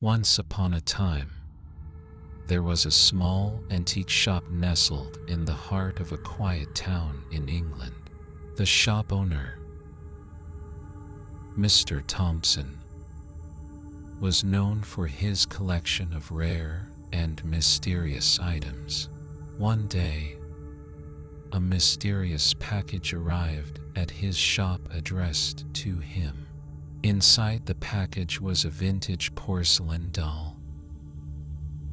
Once upon a time, there was a small antique shop nestled in the heart of a quiet town in England. The shop owner, Mr. Thompson, was known for his collection of rare and mysterious items. One day, a mysterious package arrived at his shop addressed to him. Inside the package was a vintage porcelain doll,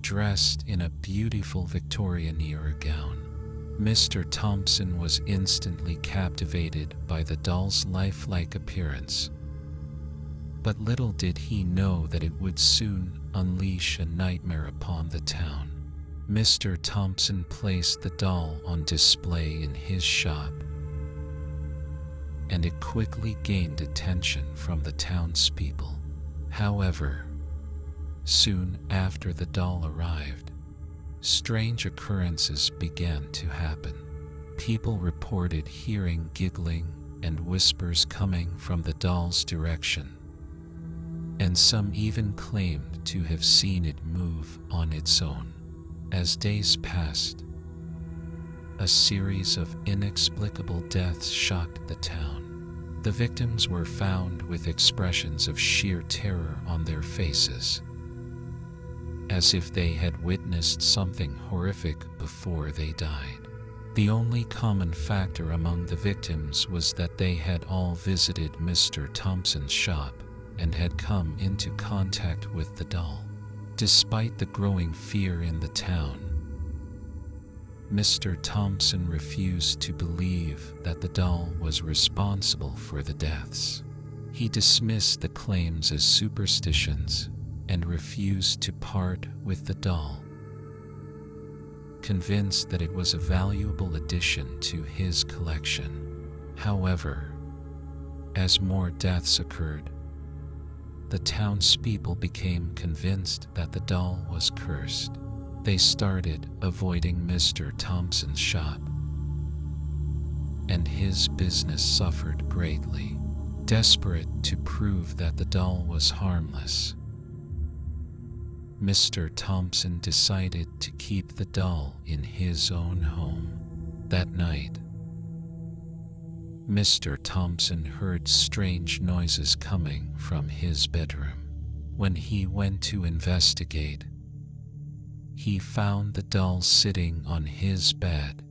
dressed in a beautiful Victorian-era gown. Mr. Thompson was instantly captivated by the doll's lifelike appearance, but little did he know that it would soon unleash a nightmare upon the town. Mr. Thompson placed the doll on display in his shop, and it quickly gained attention from the townspeople. However, soon after the doll arrived, strange occurrences began to happen. People reported hearing giggling and whispers coming from the doll's direction, and some even claimed to have seen it move on its own. As days passed, a series of inexplicable deaths shocked the town. The victims were found with expressions of sheer terror on their faces, as if they had witnessed something horrific before they died. The only common factor among the victims was that they had all visited Mr. Thompson's shop and had come into contact with the doll. Despite the growing fear in the town, Mr. Thompson refused to believe that the doll was responsible for the deaths. He dismissed the claims as superstitions and refused to part with the doll, convinced that it was a valuable addition to his collection. However, as more deaths occurred, the townspeople became convinced that the doll was cursed. They started avoiding Mr. Thompson's shop, and his business suffered greatly. Desperate to prove that the doll was harmless, Mr. Thompson decided to keep the doll in his own home. That night, Mr. Thompson heard strange noises coming from his bedroom. When he went to investigate, he found the doll sitting on his bed,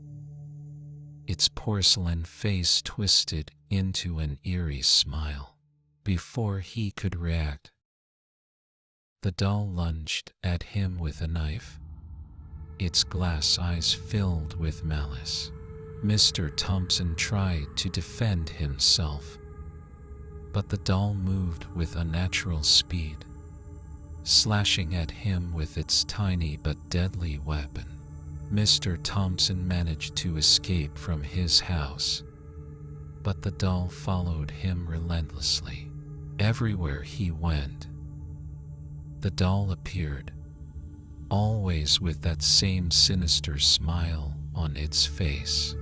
its porcelain face twisted into an eerie smile. Before he could react, the doll lunged at him with a knife, its glass eyes filled with malice. Mr. Thompson tried to defend himself, but the doll moved with unnatural speed, slashing at him with its tiny but deadly weapon. Mr. Thompson managed to escape from his house, but the doll followed him relentlessly. Everywhere he went, the doll appeared, always with that same sinister smile on its face.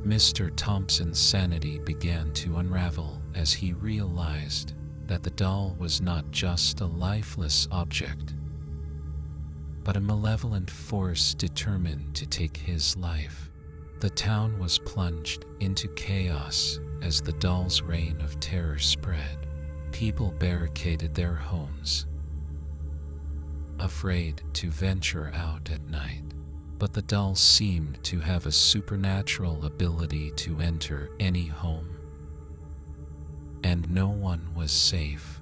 Mr. Thompson's sanity began to unravel as he realized that the doll was not just a lifeless object, but a malevolent force determined to take his life. The town was plunged into chaos as the doll's reign of terror spread. People barricaded their homes, afraid to venture out at night. But the doll seemed to have a supernatural ability to enter any home, and no one was safe.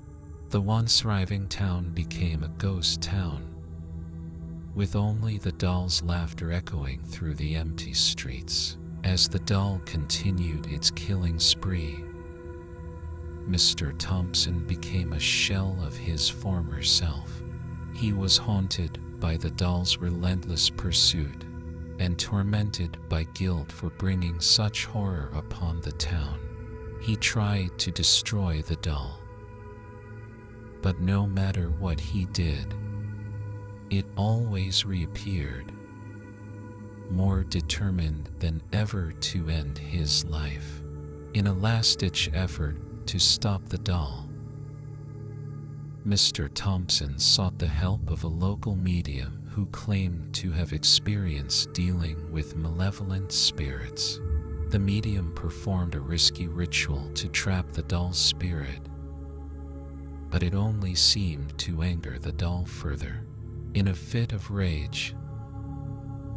The once thriving town became a ghost town, with only the doll's laughter echoing through the empty streets. As the doll continued its killing spree, Mr. Thompson became a shell of his former self. He was haunted by the doll's relentless pursuit and tormented by guilt for bringing such horror upon the town. He tried to destroy the doll, but no matter what he did, it always reappeared, more determined than ever to end his life. In a last-ditch effort to stop the doll, Mr. Thompson sought the help of a local medium who claimed to have experience dealing with malevolent spirits. The medium performed a risky ritual to trap the doll's spirit, but it only seemed to anger the doll further. In a fit of rage,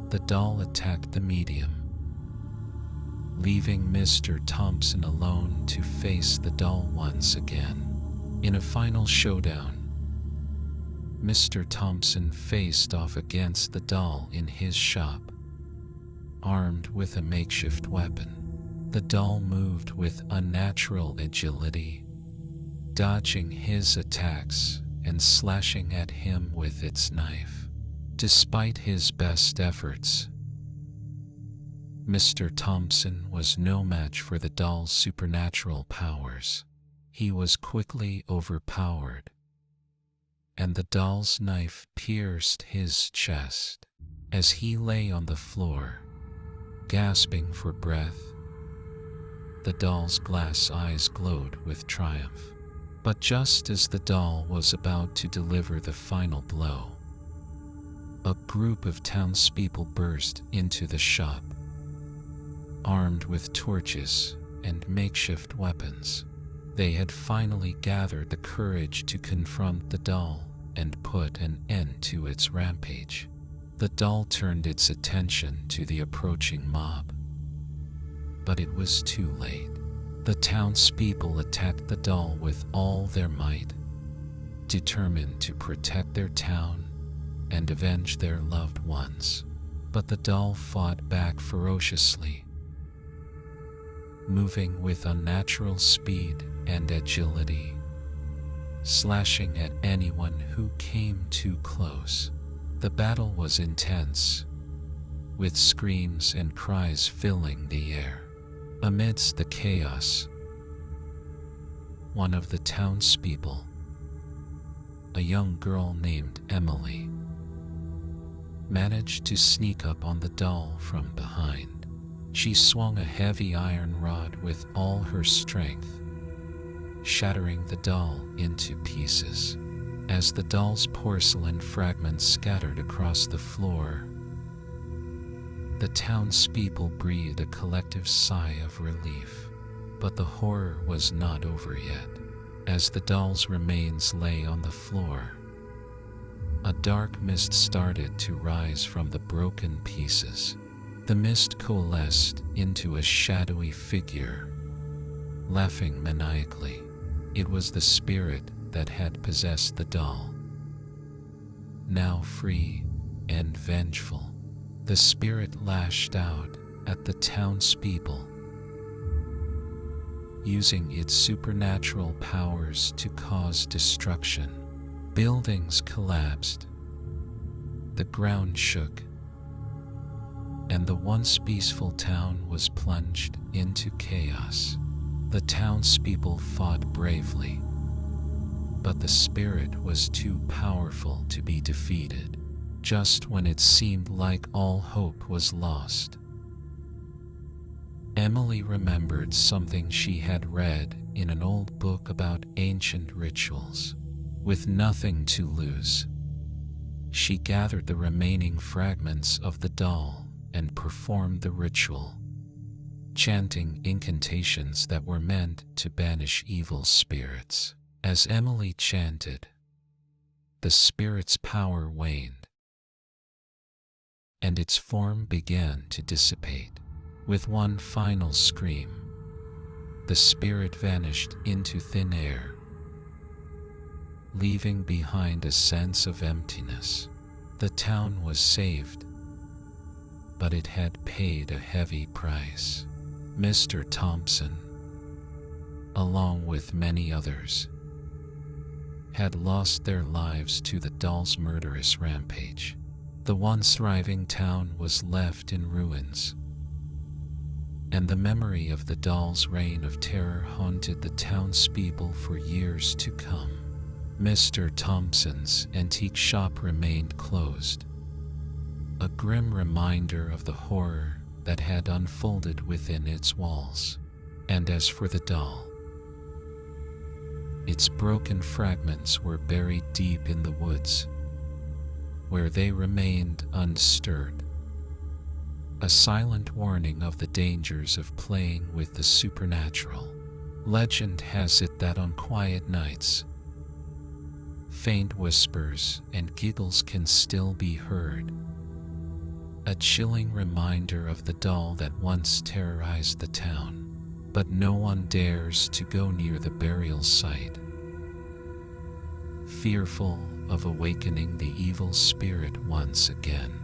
the doll attacked the medium, leaving Mr. Thompson alone to face the doll once again. In a final showdown, Mr. Thompson faced off against the doll in his shop, armed with a makeshift weapon. The doll moved with unnatural agility, dodging his attacks and slashing at him with its knife. Despite his best efforts, Mr. Thompson was no match for the doll's supernatural powers. He was quickly overpowered, and the doll's knife pierced his chest. As he lay on the floor, gasping for breath, the doll's glass eyes glowed with triumph. But just as the doll was about to deliver the final blow, a group of townspeople burst into the shop, armed with torches and makeshift weapons. They had finally gathered the courage to confront the doll and put an end to its rampage. The doll turned its attention to the approaching mob, but it was too late. The townspeople attacked the doll with all their might, determined to protect their town and avenge their loved ones. But the doll fought back ferociously, moving with unnatural speed and agility, slashing at anyone who came too close. The battle was intense, with screams and cries filling the air. Amidst the chaos, one of the townspeople, a young girl named Emily, managed to sneak up on the doll from behind. She swung a heavy iron rod with all her strength, shattering the doll into pieces. As the doll's porcelain fragments scattered across the floor, the townspeople breathed a collective sigh of relief. But the horror was not over yet. As the doll's remains lay on the floor, a dark mist started to rise from the broken pieces. The mist coalesced into a shadowy figure, laughing maniacally. It was the spirit that had possessed the doll. Now free and vengeful, the spirit lashed out at the townspeople, using its supernatural powers to cause destruction. Buildings collapsed, the ground shook, and the once peaceful town was plunged into chaos. The townspeople fought bravely, but the spirit was too powerful to be defeated. Just when it seemed like all hope was lost, Emily remembered something she had read in an old book about ancient rituals. With nothing to lose, she gathered the remaining fragments of the doll and performed the ritual, chanting incantations that were meant to banish evil spirits. As Emily chanted, the spirit's power waned, and its form began to dissipate. With one final scream, the spirit vanished into thin air, leaving behind a sense of emptiness. The town was saved, but it had paid a heavy price. Mr. Thompson, along with many others, had lost their lives to the doll's murderous rampage. The once thriving town was left in ruins, and the memory of the doll's reign of terror haunted the townspeople for years to come. Mr. Thompson's antique shop remained closed, a grim reminder of the horror that had unfolded within its walls. And as for the doll, Its broken fragments were buried deep in the woods, where they remained unstirred. A silent warning of the dangers of playing with the supernatural. Legend has it that on quiet nights, faint whispers and giggles can still be heard, a chilling reminder of the doll that once terrorized the town. But no one dares to go near the burial site, fearful of awakening the evil spirit once again.